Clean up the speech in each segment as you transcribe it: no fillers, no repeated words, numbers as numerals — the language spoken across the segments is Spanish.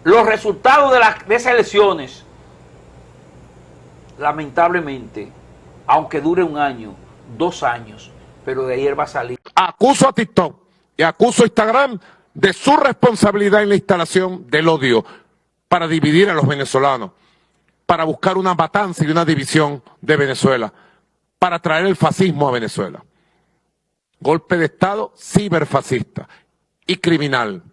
los resultados de esas elecciones, lamentablemente, aunque dure 1 año, 2 años, pero de ahí él va a salir. Acuso a TikTok y acuso a Instagram de su responsabilidad en la instalación del odio para dividir a los venezolanos, para buscar una matanza y una división de Venezuela, para traer el fascismo a Venezuela. Golpe de Estado ciberfascista y criminal.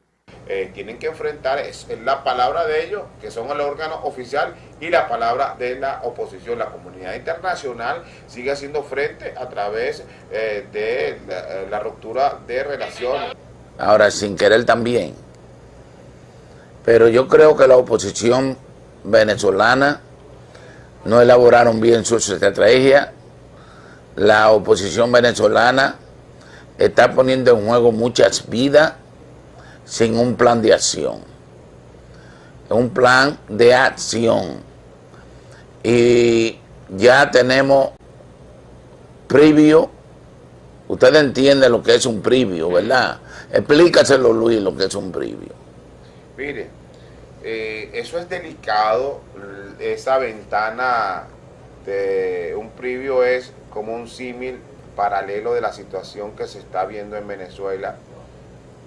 Tienen que enfrentar es la palabra de ellos, que son el órgano oficial, y la palabra de la oposición. La comunidad internacional sigue haciendo frente a través de la ruptura de relaciones. Ahora, sin querer también, pero yo creo que la oposición venezolana no elaboraron bien su estrategia. La oposición venezolana está poniendo en juego muchas vidas sin un plan de acción. Un plan de acción. Y ya tenemos preview. Ustedes entienden lo que es un preview, ¿verdad? Explícaselo, Luis, lo que es un preview. Mire, eso es delicado. Esa ventana de un preview es como un símil paralelo de la situación que se está viendo en Venezuela.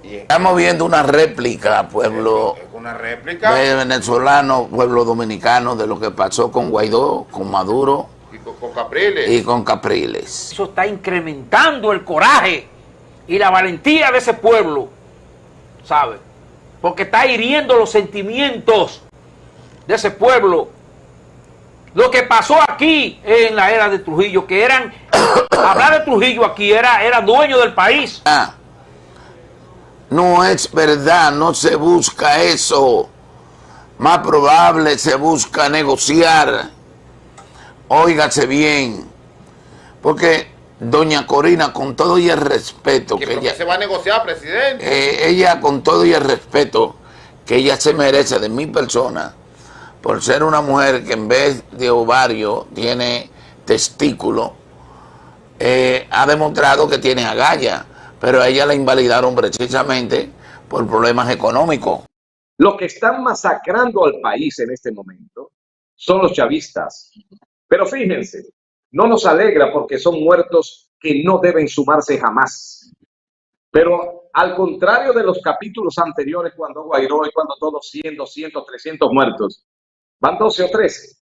Y estamos viendo una réplica, pueblo, es una réplica de venezolano, pueblo dominicano, de lo que pasó con Guaidó, con Maduro con Capriles. y con Capriles. Eso está incrementando el coraje y la valentía de ese pueblo, ¿sabe? Porque está hiriendo los sentimientos de ese pueblo. Lo que pasó aquí en la era de Trujillo, que eran, hablar de Trujillo aquí era dueño del país. No es verdad, no se busca eso. Más probable se busca negociar. Óigase bien. Porque doña Corina, con todo y el respeto que ella se va a negociar, presidente. Ella, con todo y el respeto que ella se merece de mi persona, por ser una mujer que en vez de ovario tiene testículo, ha demostrado que tiene agallas. Pero a ella la invalidaron precisamente por problemas económicos. Los que están masacrando al país en este momento son los chavistas. Pero fíjense, no nos alegra porque son muertos que no deben sumarse jamás. Pero al contrario de los capítulos anteriores, cuando Guaidó y cuando todos 100, 200, 300 muertos, van 12 o 13.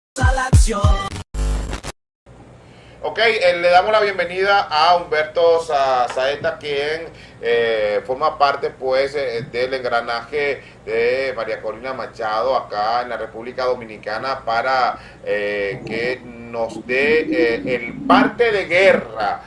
Ok, le damos la bienvenida a Humberto Saeta, quien forma parte pues del engranaje de María Corina Machado acá en la República Dominicana para que nos dé el parte de guerra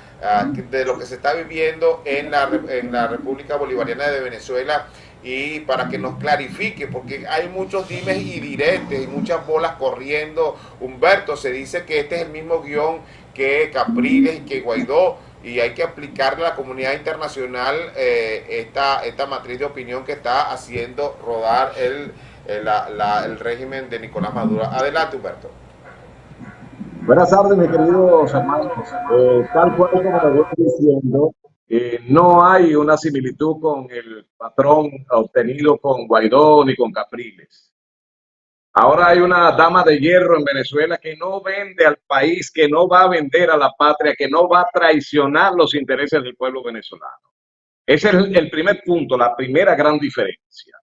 de lo que se está viviendo en la República Bolivariana de Venezuela, y para que nos clarifique, porque hay muchos dimes y diretes y muchas bolas corriendo. Humberto, se dice que este es el mismo guión que Capriles y que Guaidó, y hay que aplicarle a la comunidad internacional esta matriz de opinión que está haciendo rodar el régimen de Nicolás Maduro. Adelante, Humberto. Buenas tardes, mis queridos hermanos. Tal cual como lo voy diciendo, no hay una similitud con el patrón obtenido con Guaidó ni con Capriles. Ahora hay una dama de hierro en Venezuela que no vende al país, que no va a vender a la patria, que no va a traicionar los intereses del pueblo venezolano. Ese es el primer punto, la primera gran diferencia.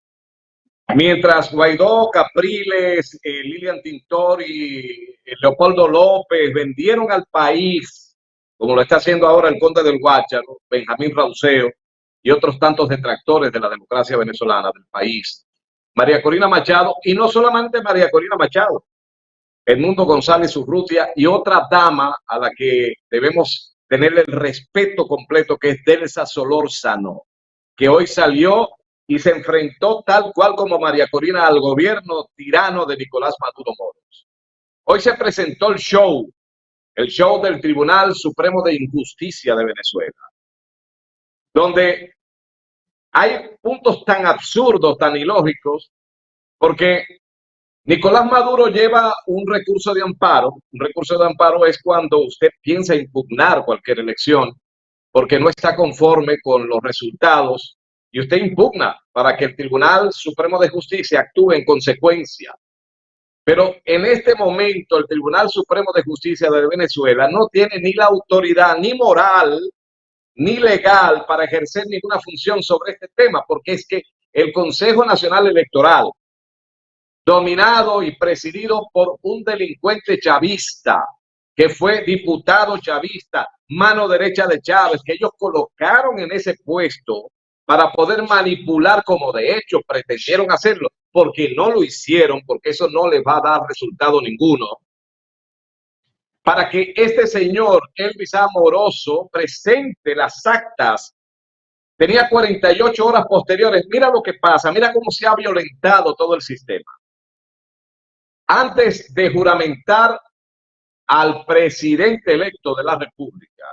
Mientras Guaidó, Capriles, Lilian Tintori, Leopoldo López vendieron al país, como lo está haciendo ahora el conde del Guácharo, Benjamín Rauseo y otros tantos detractores de la democracia venezolana, del país, María Corina Machado, y no solamente María Corina Machado, Edmundo González Urrutia y otra dama a la que debemos tenerle el respeto completo, que es Delsa Solórzano, que hoy salió y se enfrentó tal cual como María Corina al gobierno tirano de Nicolás Maduro Moros. Hoy se presentó el show del Tribunal Supremo de Injusticia de Venezuela, donde hay puntos tan absurdos, tan ilógicos, porque Nicolás Maduro lleva un recurso de amparo. Un recurso de amparo es cuando usted piensa impugnar cualquier elección porque no está conforme con los resultados y usted impugna para que el Tribunal Supremo de Justicia actúe en consecuencia. Pero en este momento el Tribunal Supremo de Justicia de Venezuela no tiene ni la autoridad, ni moral, ni legal para ejercer ninguna función sobre este tema, porque es que el Consejo Nacional Electoral, dominado y presidido por un delincuente chavista, que fue diputado chavista, mano derecha de Chávez, que ellos colocaron en ese puesto para poder manipular, como de hecho pretendieron hacerlo, porque no lo hicieron, porque eso no les va a dar resultado ninguno, para que este señor Elvis Amoroso presente las actas. Tenía 48 horas posteriores. Mira lo que pasa, mira cómo se ha violentado todo el sistema. Antes de juramentar al presidente electo de la República,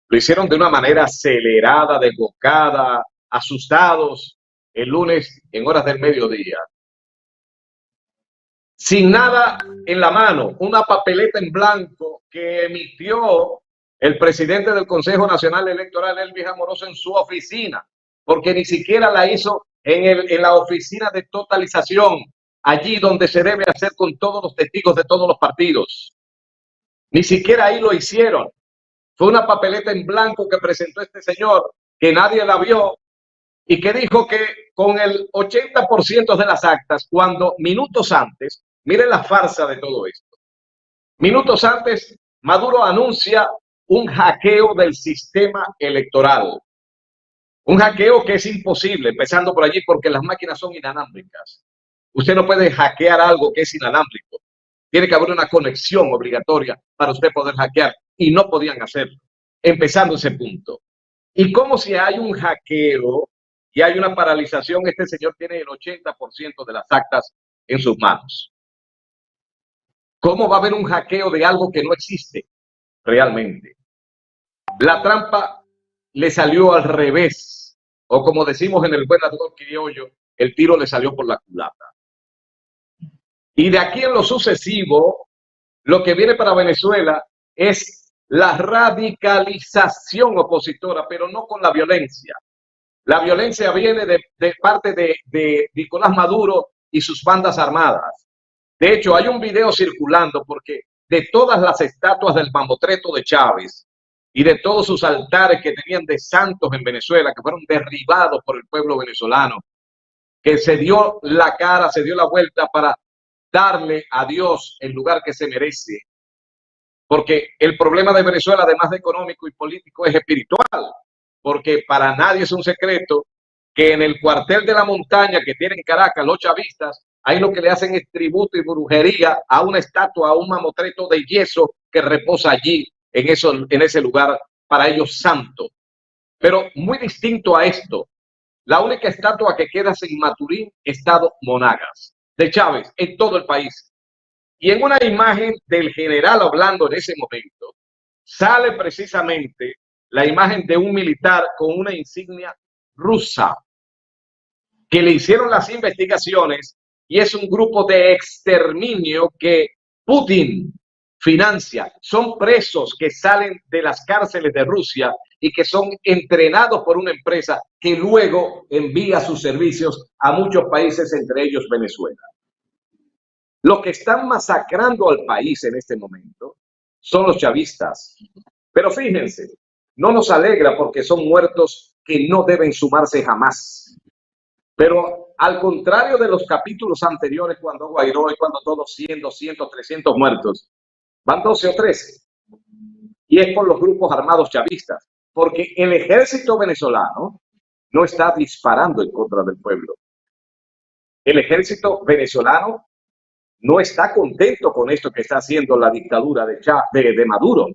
lo hicieron de una manera acelerada, desbocada, asustados, el lunes en horas del mediodía. Sin nada en la mano, una papeleta en blanco que emitió el presidente del Consejo Nacional Electoral, Elvis Amoroso, en su oficina, porque ni siquiera la hizo en la oficina de totalización, allí donde se debe hacer con todos los testigos de todos los partidos. Ni siquiera ahí lo hicieron. Fue una papeleta en blanco que presentó este señor, que nadie la vio, y que dijo que con el 80% de las actas, cuando minutos antes, miren la farsa de todo esto, minutos antes Maduro anuncia un hackeo del sistema electoral. Un hackeo que es imposible, empezando por allí, porque las máquinas son inalámbricas. Usted no puede hackear algo que es inalámbrico. Tiene que haber una conexión obligatoria para usted poder hackear, y no podían hacerlo, empezando ese punto. Y como si hay un hackeo y hay una paralización, este señor tiene el 80% de las actas en sus manos. ¿Cómo va a haber un hackeo de algo que no existe realmente? La trampa le salió al revés, o como decimos en el buen argot criollo, el tiro le salió por la culata. Y de aquí en lo sucesivo, lo que viene para Venezuela es la radicalización opositora, pero no con la violencia. La violencia viene de parte de Nicolás Maduro y sus bandas armadas. De hecho, hay un video circulando porque de todas las estatuas del mamotreto de Chávez y de todos sus altares que tenían de santos en Venezuela, que fueron derribados por el pueblo venezolano, que se dio la cara, se dio la vuelta para darle a Dios el lugar que se merece. Porque el problema de Venezuela, además de económico y político, es espiritual. Porque para nadie es un secreto que en el cuartel de la montaña que tienen Caracas los chavistas, ahí lo que le hacen es tributo y brujería a una estatua, a un mamotreto de yeso que reposa allí, en ese lugar, para ellos santo. Pero muy distinto a esto, la única estatua que queda en Maturín, estado Monagas, de Chávez, en todo el país. Y en una imagen del general hablando en ese momento, sale precisamente la imagen de un militar con una insignia rusa, que le hicieron las investigaciones, y es un grupo de exterminio que Putin financia. Son presos que salen de las cárceles de Rusia y que son entrenados por una empresa que luego envía sus servicios a muchos países, entre ellos Venezuela. Los que están masacrando al país en este momento son los chavistas. Pero fíjense, no nos alegra porque son muertos que no deben sumarse jamás. Pero al contrario de los capítulos anteriores, cuando Guaidó y cuando todos 100, 200, 300 muertos, van 12 o 13. Y es por los grupos armados chavistas, porque el ejército venezolano no está disparando en contra del pueblo. El ejército venezolano no está contento con esto que está haciendo la dictadura de Maduro.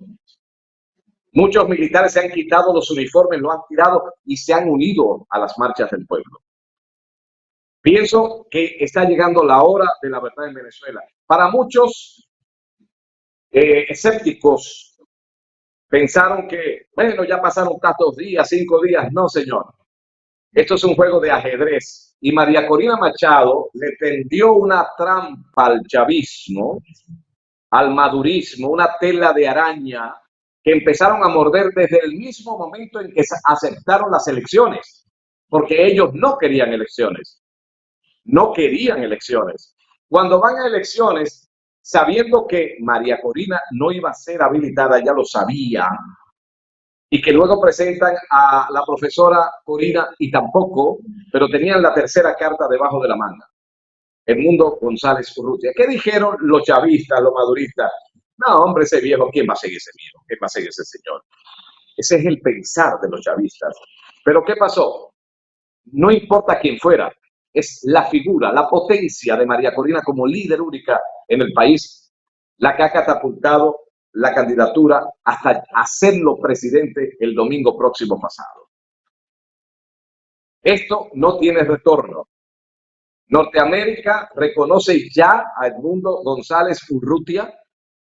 Muchos militares se han quitado los uniformes, lo han tirado y se han unido a las marchas del pueblo. Pienso que está llegando la hora de la verdad en Venezuela. Para muchos escépticos pensaron que, bueno, ya pasaron tantos días, 5 días. No, señor. Esto es un juego de ajedrez. Y María Corina Machado le tendió una trampa al chavismo, al madurismo, una tela de araña que empezaron a morder desde el mismo momento en que aceptaron las elecciones. porque ellos no querían elecciones. No querían elecciones. Cuando van a elecciones, sabiendo que María Corina no iba a ser habilitada, ya lo sabía, y que luego presentan a la profesora Corina y tampoco, pero tenían la tercera carta debajo de la manga, Edmundo González Urrutia. ¿Qué dijeron los chavistas, los maduristas? No, hombre, ese viejo, ¿quién va a seguir ese viejo? ¿Quién va a seguir ese señor? Ese es el pensar de los chavistas. Pero ¿qué pasó? No importa quién fuera, es la figura, la potencia de María Corina como líder única en el país, la que ha catapultado la candidatura hasta hacerlo presidente el domingo próximo pasado. Esto no tiene retorno. Norteamérica reconoce ya a Edmundo González Urrutia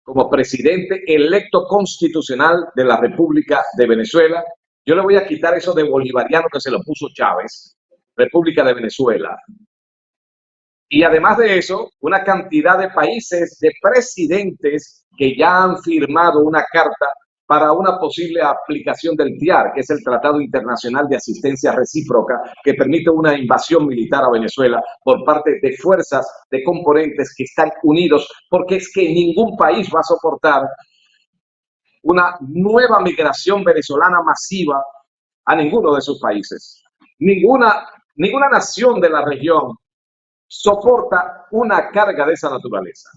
como presidente electo constitucional de la República de Venezuela. Yo le voy a quitar eso de bolivariano que se lo puso Chávez, República de Venezuela. Y además de eso, una cantidad de países, de presidentes que ya han firmado una carta para una posible aplicación del TIAR, que es el Tratado Internacional de Asistencia Recíproca, que permite una invasión militar a Venezuela por parte de fuerzas, de componentes que están unidos, porque es que ningún país va a soportar una nueva migración venezolana masiva a ninguno de sus países. Ninguna nación de la región soporta una carga de esa naturaleza.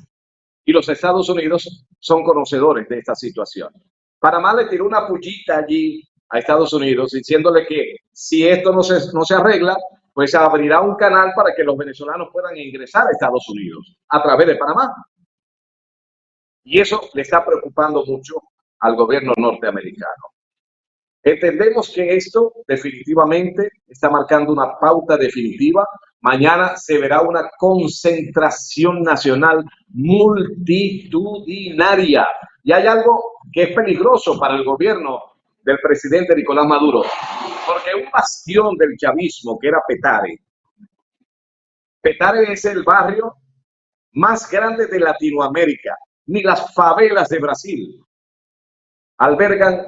Y los Estados Unidos son conocedores de esta situación. Panamá le tiró una pullita allí a Estados Unidos diciéndole que si esto no se arregla, pues abrirá un canal para que los venezolanos puedan ingresar a Estados Unidos a través de Panamá. Y eso le está preocupando mucho al gobierno norteamericano. Entendemos que esto definitivamente está marcando una pauta definitiva. Mañana se verá una concentración nacional multitudinaria. Y hay algo que es peligroso para el gobierno del presidente Nicolás Maduro, porque un bastión del chavismo que era Petare. Petare es el barrio más grande de Latinoamérica. Ni las favelas de Brasil albergan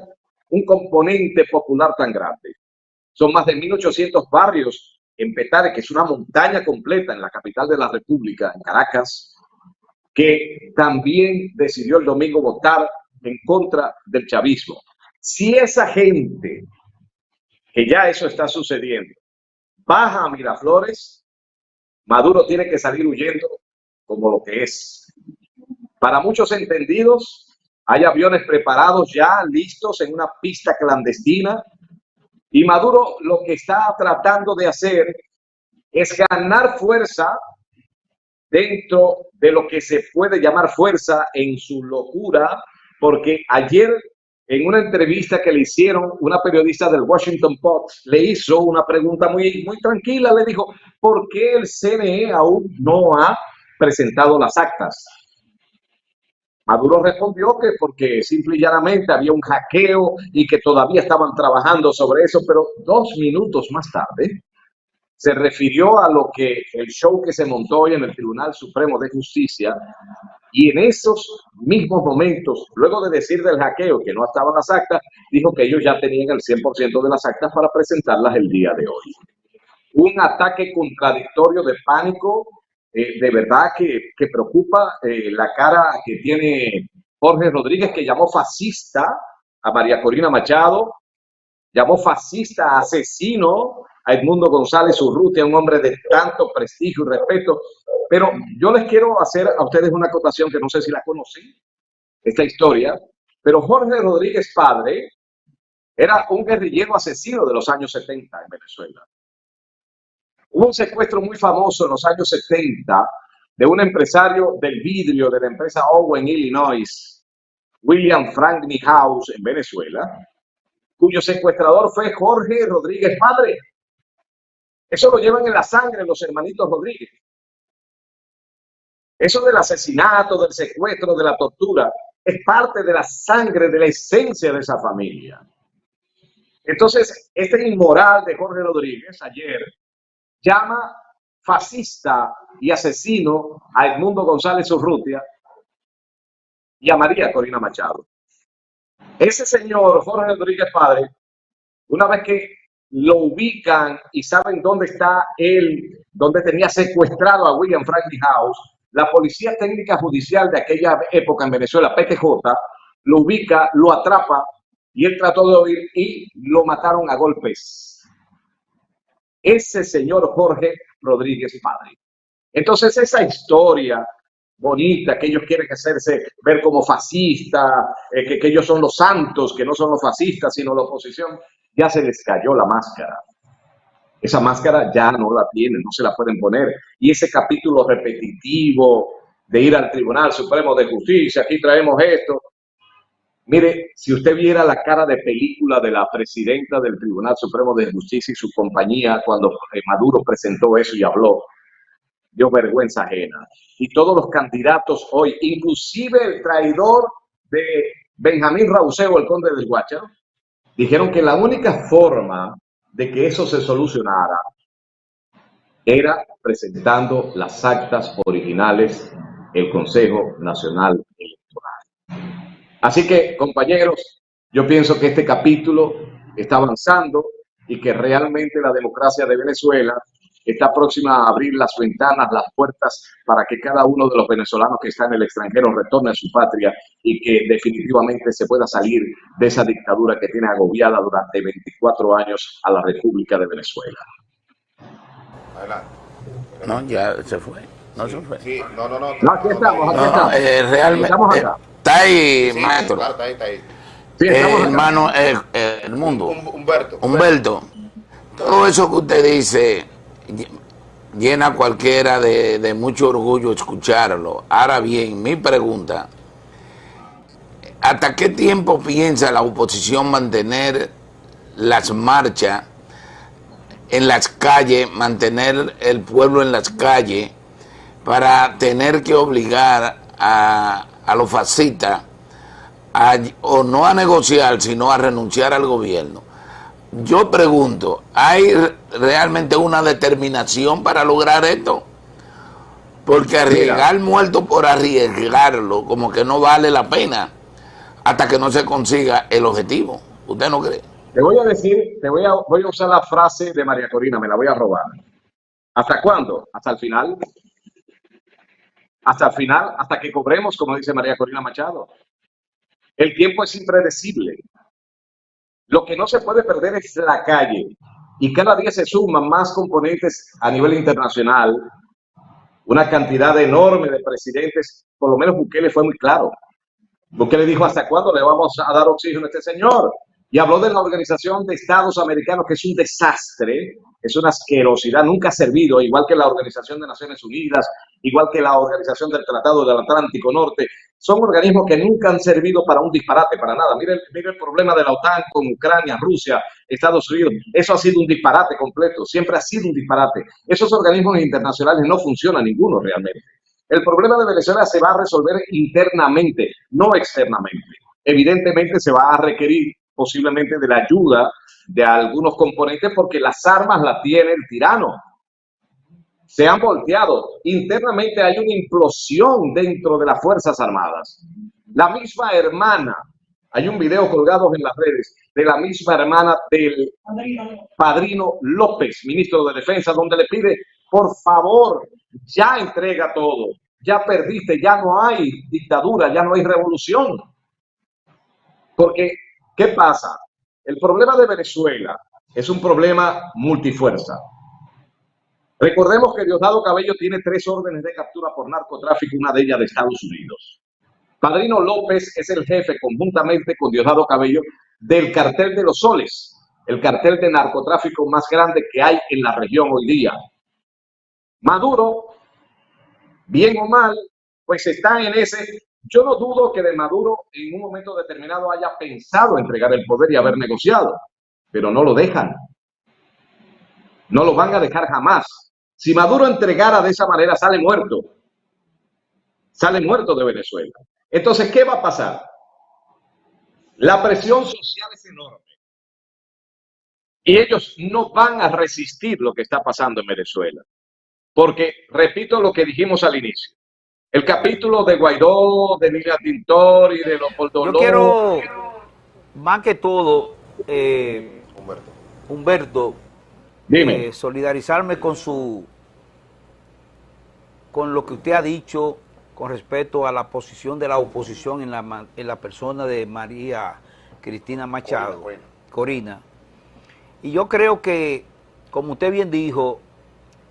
un componente popular tan grande. Son más de 1.800 barrios en Petare, que es una montaña completa en la capital de la República, en Caracas, que también decidió el domingo votar en contra del chavismo. Si esa gente, que ya eso está sucediendo, baja a Miraflores, Maduro tiene que salir huyendo como lo que es. Para muchos entendidos, hay aviones preparados ya, listos en una pista clandestina, y Maduro lo que está tratando de hacer es ganar fuerza dentro de lo que se puede llamar fuerza en su locura, porque ayer en una entrevista que le hicieron, una periodista del Washington Post le hizo una pregunta muy tranquila, le dijo, ¿por qué el CNE aún no ha presentado las actas? Maduro respondió que porque simple y llanamente había un hackeo y que todavía estaban trabajando sobre eso, pero 2 minutos más tarde se refirió a lo que el show que se montó hoy en el Tribunal Supremo de Justicia, y en esos mismos momentos, luego de decir del hackeo que no estaban las actas, dijo que ellos ya tenían el 100% de las actas para presentarlas el día de hoy. Un ataque contradictorio de pánico, de verdad que preocupa la cara que tiene Jorge Rodríguez, que llamó fascista a María Corina Machado, llamó fascista, asesino a Edmundo González Urrutia, un hombre de tanto prestigio y respeto. Pero yo les quiero hacer a ustedes una acotación que no sé si la conocen, esta historia, pero Jorge Rodríguez padre era un guerrillero asesino de los años 70 en Venezuela. Hubo un secuestro muy famoso en los años 70 de un empresario del vidrio de la empresa Owen, Illinois, William Frank Niehaus, en Venezuela, cuyo secuestrador fue Jorge Rodríguez padre. Eso lo llevan en la sangre los hermanitos Rodríguez. Eso del asesinato, del secuestro, de la tortura, es parte de la sangre, de la esencia de esa familia. Entonces, este inmoral de Jorge Rodríguez ayer llama fascista y asesino a Edmundo González Urrutia y a María Corina Machado. Ese señor, Jorge Rodríguez padre, una vez que lo ubican y saben dónde está él, dónde tenía secuestrado a William Franklin House, la Policía Técnica Judicial de aquella época en Venezuela, PTJ, lo ubica, lo atrapa y él trató de huir y lo mataron a golpes. Ese señor Jorge Rodríguez Padre. Entonces esa historia bonita que ellos quieren hacerse ver como fascista, que ellos son los santos, que no son los fascistas, sino la oposición, ya se les cayó la máscara. Esa máscara ya no la tienen, no se la pueden poner. Y ese capítulo repetitivo de ir al Tribunal Supremo de Justicia, aquí traemos esto. Mire, si usted viera la cara de película de la presidenta del Tribunal Supremo de Justicia y su compañía cuando Maduro presentó eso y habló, dio vergüenza ajena. Y todos los candidatos hoy, inclusive el traidor de Benjamín Rauseo, el conde del Guácharo, dijeron que la única forma de que eso se solucionara era presentando las actas originales del Consejo Nacional Electoral. Así que, compañeros, yo pienso que este capítulo está avanzando y que realmente la democracia de Venezuela está próxima a abrir las ventanas, las puertas, para que cada uno de los venezolanos que está en el extranjero retorne a su patria y que definitivamente se pueda salir de esa dictadura que tiene agobiada durante 24 años a la República de Venezuela. Adelante. No, ya se fue. No se fue. Sí, no. No, aquí estamos, aquí estamos. Realmente. Estamos acá. Está ahí, Sí, maestro. claro, está ahí. Sí, estamos acá. Hermano, el mundo. Humberto. Todo eso que usted dice llena a cualquiera de mucho orgullo escucharlo. Ahora bien, mi pregunta, ¿hasta qué tiempo piensa la oposición mantener las marchas en las calles, mantener el pueblo en las calles, para tener que obligar a los fascistas o no a negociar, sino a renunciar al gobierno? Yo pregunto, ¿hay realmente una determinación para lograr esto? Porque arriesgar muerto por arriesgarlo, como que no vale la pena hasta que no se consiga el objetivo. ¿Usted no cree? Te voy a decir, voy a usar la frase de María Corina, me la voy a robar. ¿Hasta cuándo? ¿Hasta el final? Hasta el final, hasta que cobremos, como dice María Corina Machado. El tiempo es impredecible. Lo que no se puede perder es la calle. Y cada día se suman más componentes a nivel internacional. Una cantidad enorme de presidentes, por lo menos Bukele fue muy claro. Bukele dijo, ¿hasta cuándo le vamos a dar oxígeno a este señor? Y habló de la Organización de Estados Americanos, que es un desastre, es una asquerosidad, nunca ha servido, igual que la Organización de Naciones Unidas, igual que la Organización del Tratado del Atlántico Norte. Son organismos que nunca han servido para un disparate, para nada. Mire el problema de la OTAN con Ucrania, Rusia, Estados Unidos. Eso ha sido un disparate completo, siempre ha sido un disparate. Esos organismos internacionales no funcionan ninguno realmente. El problema de Venezuela se va a resolver internamente, no externamente. Evidentemente se va a requerir posiblemente de la ayuda de algunos componentes, porque las armas las tiene el tirano. Se han volteado. Internamente hay una implosión dentro de las Fuerzas Armadas. La misma hermana, hay un video colgado en las redes, de la misma hermana del Padrino López, ministro de Defensa, donde le pide, por favor, ya entrega todo. Ya perdiste, ya no hay dictadura, ya no hay revolución. Porque, ¿qué pasa? El problema de Venezuela es un problema multifuerza. Recordemos que Diosdado Cabello tiene 3 órdenes de captura por narcotráfico, una de ellas de Estados Unidos. Padrino López es el jefe, conjuntamente con Diosdado Cabello, del cartel de los soles, el cartel de narcotráfico más grande que hay en la región hoy día. Maduro, bien o mal, pues está en ese. Yo no dudo que de Maduro en un momento determinado haya pensado entregar el poder y haber negociado, pero no lo dejan. No lo van a dejar jamás. Si Maduro entregara de esa manera, sale muerto. Sale muerto de Venezuela. Entonces, ¿qué va a pasar? La presión social es enorme. Y ellos no van a resistir lo que está pasando en Venezuela. Porque, repito lo que dijimos al inicio, el capítulo de Guaidó, de Nina Tintor y de Leopoldo Yo López. quiero, más que todo, Humberto, Dime. solidarizarme con lo que usted ha dicho con respecto a la posición de la oposición en la persona de María Cristina Machado, Corina. Y yo creo que, como usted bien dijo,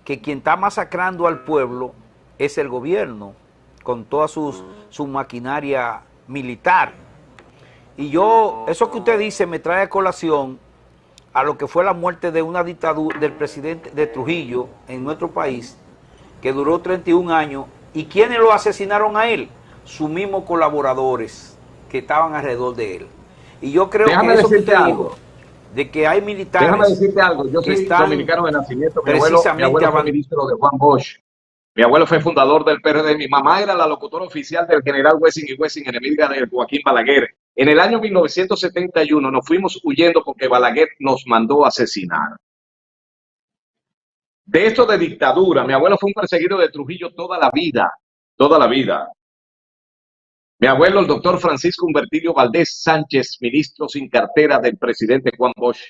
que quien está masacrando al pueblo es el gobierno, con toda su maquinaria militar. Y yo, eso que usted dice me trae a colación a lo que fue la muerte de una dictadura del presidente de Trujillo en nuestro país, que duró 31 años, y ¿quiénes lo asesinaron a él? Sus mismos colaboradores que estaban alrededor de él. Y yo creo Déjame que eso que decirte usted algo. dijo, de que hay militares... Déjame decirte algo, yo soy están dominicano de nacimiento, mi precisamente abuelo fue ministro de Juan Bosch, mi abuelo fue fundador del PRD, mi mamá era la locutora oficial del general Wessing y Wessing, enemiga de Joaquín Balaguer. En el año 1971 nos fuimos huyendo porque Balaguer nos mandó a asesinar. De esto de dictadura, mi abuelo fue un perseguido de Trujillo toda la vida, toda la vida. Mi abuelo, el doctor Francisco Humbertilio Valdés Sánchez, ministro sin cartera del presidente Juan Bosch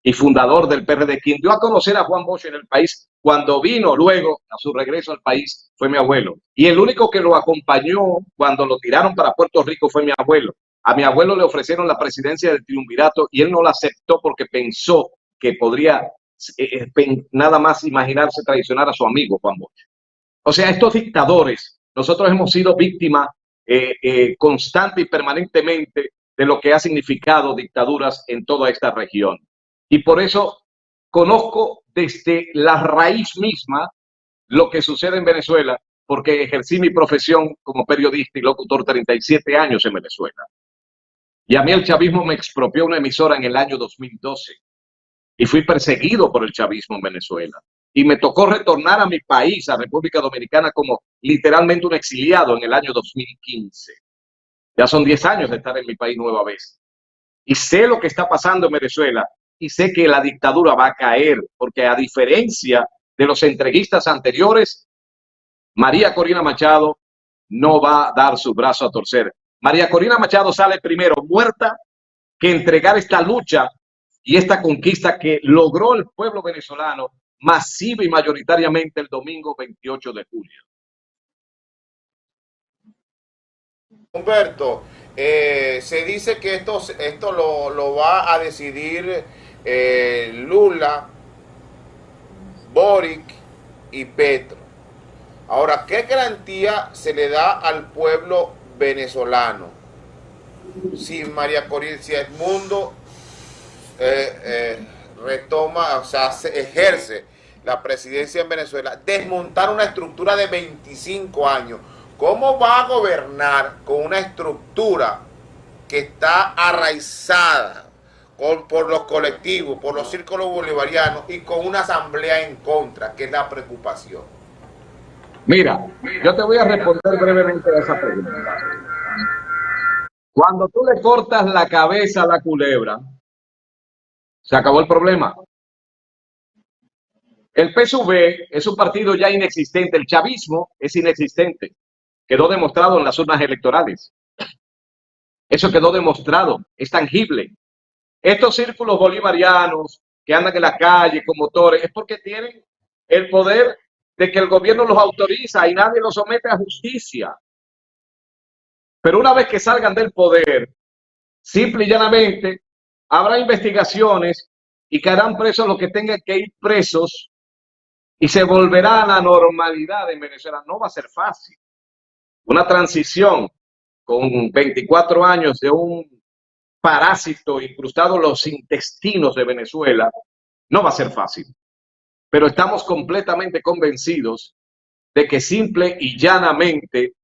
y fundador del PRD, quien dio a conocer a Juan Bosch en el país cuando vino luego a su regreso al país, fue mi abuelo. Y el único que lo acompañó cuando lo tiraron para Puerto Rico fue mi abuelo. A mi abuelo le ofrecieron la presidencia del triunvirato y él no la aceptó porque pensó que podría nada más imaginarse traicionar a su amigo Juan Bosch. O sea, estos dictadores, nosotros hemos sido víctimas constante y permanentemente de lo que ha significado dictaduras en toda esta región. Y por eso conozco desde la raíz misma lo que sucede en Venezuela, porque ejercí mi profesión como periodista y locutor 37 años en Venezuela. Y a mí el chavismo me expropió una emisora en el año 2012 y fui perseguido por el chavismo en Venezuela. Y me tocó retornar a mi país, a República Dominicana, como literalmente un exiliado en el año 2015. Ya son 10 años de estar en mi país nueva vez. Y sé lo que está pasando en Venezuela y sé que la dictadura va a caer, porque a diferencia de los entreguistas anteriores, María Corina Machado no va a dar su brazo a torcer. María Corina Machado sale primero muerta que entregar esta lucha y esta conquista que logró el pueblo venezolano masiva y mayoritariamente el domingo 28 de julio. Humberto, se dice que esto lo va a decidir Lula, Boric y Petro. Ahora, ¿qué garantía se le da al pueblo venezolano si María Corina, si Edmundo retoma, o sea, ejerce la presidencia en Venezuela, desmontar una estructura de 25 años? ¿Cómo va a gobernar con una estructura que está arraizada por los colectivos, por los círculos bolivarianos y con una asamblea en contra, que es la preocupación? Mira, yo te voy a responder brevemente a esa pregunta. Cuando tú le cortas la cabeza a la culebra, se acabó el problema. El PSV es un partido ya inexistente, el chavismo es inexistente. Quedó demostrado en las urnas electorales. Eso quedó demostrado, es tangible. Estos círculos bolivarianos que andan en la calle con motores es porque tienen el poder de que el gobierno los autoriza y nadie los somete a justicia. Pero una vez que salgan del poder, simple y llanamente, habrá investigaciones y caerán presos los que tengan que ir presos y se volverá a la normalidad en Venezuela. No va a ser fácil. Una transición con 24 años de un parásito incrustado en los intestinos de Venezuela no va a ser fácil. Pero estamos completamente convencidos de que simple y llanamente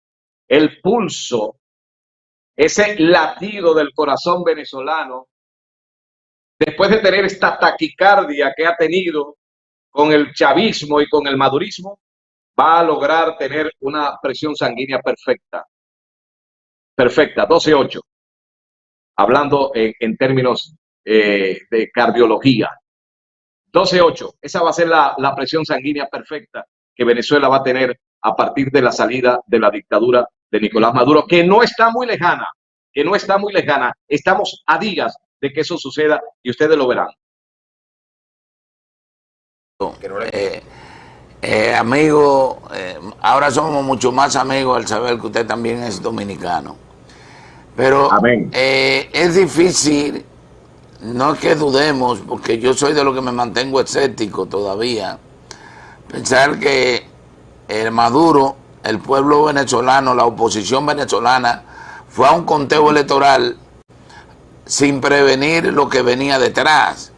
el pulso, ese latido del corazón venezolano, después de tener esta taquicardia que ha tenido con el chavismo y con el madurismo, va a lograr tener una presión sanguínea perfecta. Perfecta, 12-8. Hablando en términos de cardiología. 12-8. Esa va a ser la presión sanguínea perfecta que Venezuela va a tener a partir de la salida de la dictadura de Nicolás Maduro, que no está muy lejana, que no está muy lejana. Estamos a días de que eso suceda y ustedes lo verán. Que no le... amigo, ahora somos mucho más amigos al saber que usted también es dominicano. Pero Amén. es difícil, no es que dudemos, porque yo soy de los que me mantengo escéptico todavía, pensar que el Maduro, el pueblo venezolano, la oposición venezolana, fue a un conteo electoral sin prevenir lo que venía detrás,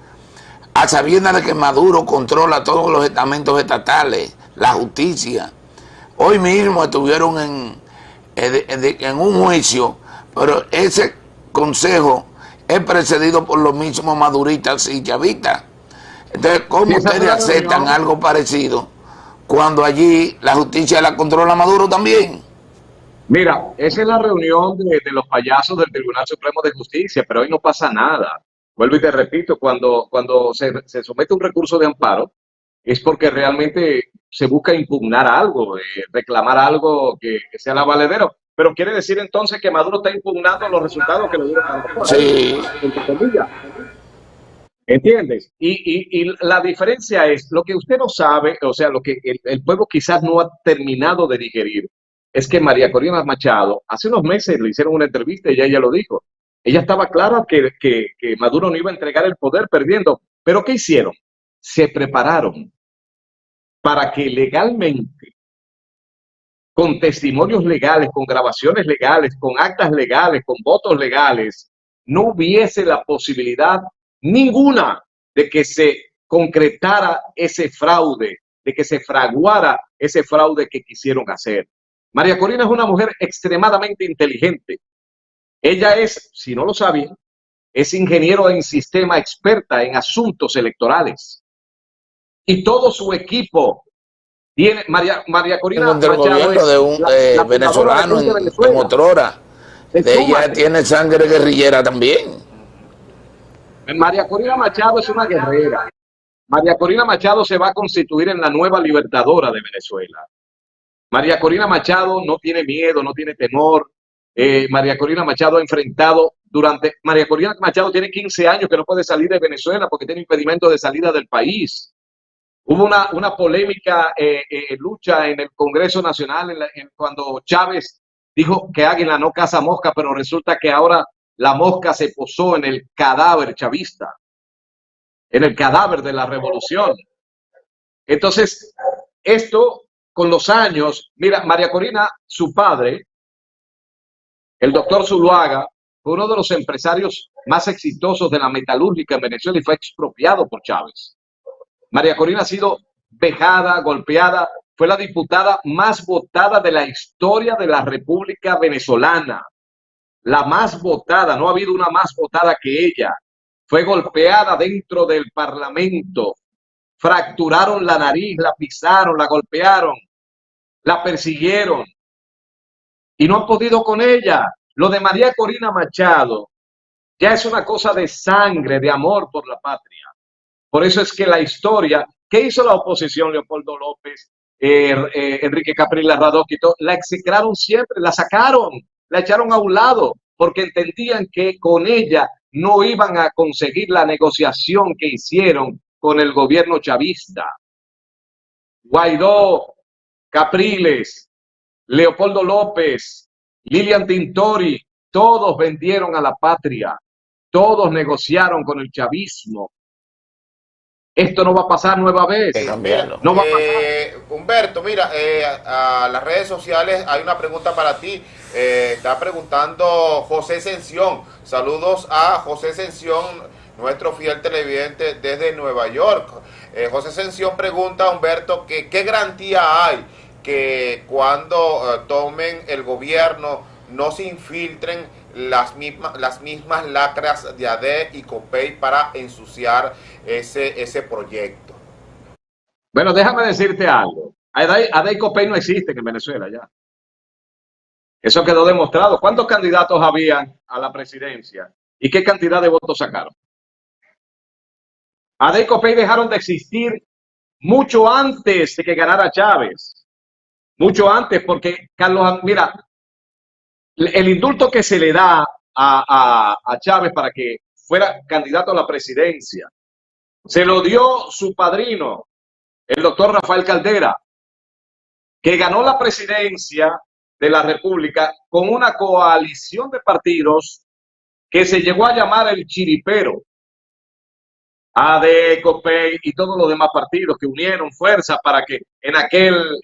a sabiendas de que Maduro controla todos los estamentos estatales, la justicia. Hoy mismo estuvieron en un juicio, pero ese consejo es precedido por los mismos maduristas y chavistas. Entonces, ¿cómo ustedes aceptan algo parecido cuando allí la justicia la controla Maduro también? Mira, esa es la reunión de los payasos del Tribunal Supremo de Justicia, pero hoy no pasa nada. Vuelvo y te repito, cuando se somete un recurso de amparo, es porque realmente se busca impugnar algo, reclamar algo que sea la valedero. Pero quiere decir entonces que Maduro está impugnando los resultados que le dieron a los Sí. ¿Entiendes? Y la diferencia es, lo que usted no sabe, o sea, lo que el pueblo quizás no ha terminado de digerir, es que María Corina Machado, hace unos meses le hicieron una entrevista y ella lo dijo. Ella estaba clara que Maduro no iba a entregar el poder perdiendo. Pero ¿qué hicieron? Se prepararon para que legalmente, con testimonios legales, con grabaciones legales, con actas legales, con votos legales, no hubiese la posibilidad ninguna de que se concretara ese fraude, de que se fraguara ese fraude que quisieron hacer. María Corina es una mujer extremadamente inteligente. Ella es, si no lo sabían, es ingeniero en sistema, experta en asuntos electorales. Y todo su equipo tiene, María Corina Contra el gobierno de un venezolano en otrora. De ella tiene sangre guerrillera también. María Corina Machado es una guerrera. María Corina Machado se va a constituir en la nueva libertadora de Venezuela. María Corina Machado no tiene miedo, no tiene temor. María Corina Machado ha enfrentado María Corina Machado tiene 15 años que no puede salir de Venezuela porque tiene impedimento de salida del país. Hubo una polémica lucha en el Congreso Nacional cuando Chávez dijo que águila no caza mosca, pero resulta que ahora la mosca se posó en el cadáver chavista, en el cadáver de la revolución. Entonces, esto con los años, mira, María Corina, su padre, el doctor Zuluaga, fue uno de los empresarios más exitosos de la metalúrgica en Venezuela y fue expropiado por Chávez. María Corina ha sido vejada, golpeada, fue la diputada más votada de la historia de la República Venezolana. La más votada, no ha habido una más votada que ella. Fue golpeada dentro del Parlamento, fracturaron la nariz, la pisaron, la golpearon, la persiguieron y no han podido con ella. Lo de María Corina Machado ya es una cosa de sangre, de amor por la patria. Por eso es que la historia, ¿qué hizo la oposición? Leopoldo López, Enrique Capriles Radóquito, la execraron siempre, la sacaron, la echaron a un lado, porque entendían que con ella no iban a conseguir la negociación que hicieron con el gobierno chavista. Guaidó, Capriles, Leopoldo López, Lilian Tintori, todos vendieron a la patria, todos negociaron con el chavismo. Esto no va a pasar nueva vez. No va a pasar. Humberto, mira, a las redes sociales hay una pregunta para ti. Está preguntando José Sención. Saludos a José Sención, nuestro fiel televidente desde Nueva York. José Sención pregunta, Humberto, que qué garantía hay que cuando tomen el gobierno no se infiltren las mismas lacras de ADEC y COPEI para ensuciar ese proyecto. Bueno, déjame decirte algo. ADEC y COPEI no existen en Venezuela ya. Eso quedó demostrado. ¿Cuántos candidatos habían a la presidencia? ¿Y qué cantidad de votos sacaron? ADEC y COPEI dejaron de existir mucho antes de que ganara Chávez. Mucho antes, porque Carlos, mira, el indulto que se le da a Chávez para que fuera candidato a la presidencia, se lo dio su padrino, el doctor Rafael Caldera, que ganó la presidencia de la República con una coalición de partidos que se llegó a llamar el Chiripero. AD, COPEI y todos los demás partidos que unieron fuerzas para que en aquel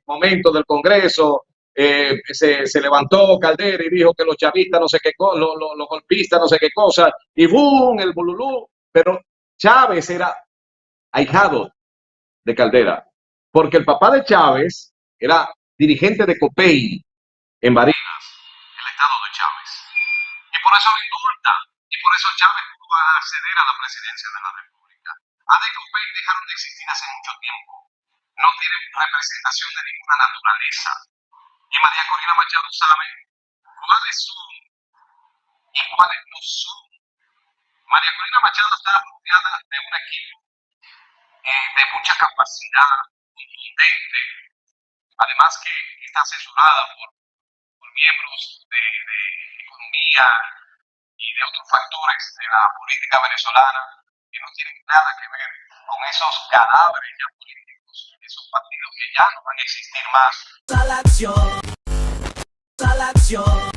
momento del Congreso se levantó Caldera y dijo que los chavistas no sé qué cosa, los golpistas no sé qué cosa, y ¡boom! El bululú. Pero Chávez era ahijado de Caldera, porque el papá de Chávez era dirigente de COPEI en Barinas, el estado de Chávez. Y por eso lo indulta, y por eso Chávez pudo acceder a la presidencia de la República. AD y COPEI dejaron de existir hace mucho tiempo. No tienen representación de ninguna naturaleza. Y María Corina Machado sabe cuáles son y cuáles no son. María Corina Machado está rodeada de un equipo de mucha capacidad, contundente, además que está asesorada por miembros de economía y de otros factores de la política venezolana que no tienen nada que ver con esos cadáveres ya políticos, esos partidos que ya no van a existir más. Sal acción, sal acción.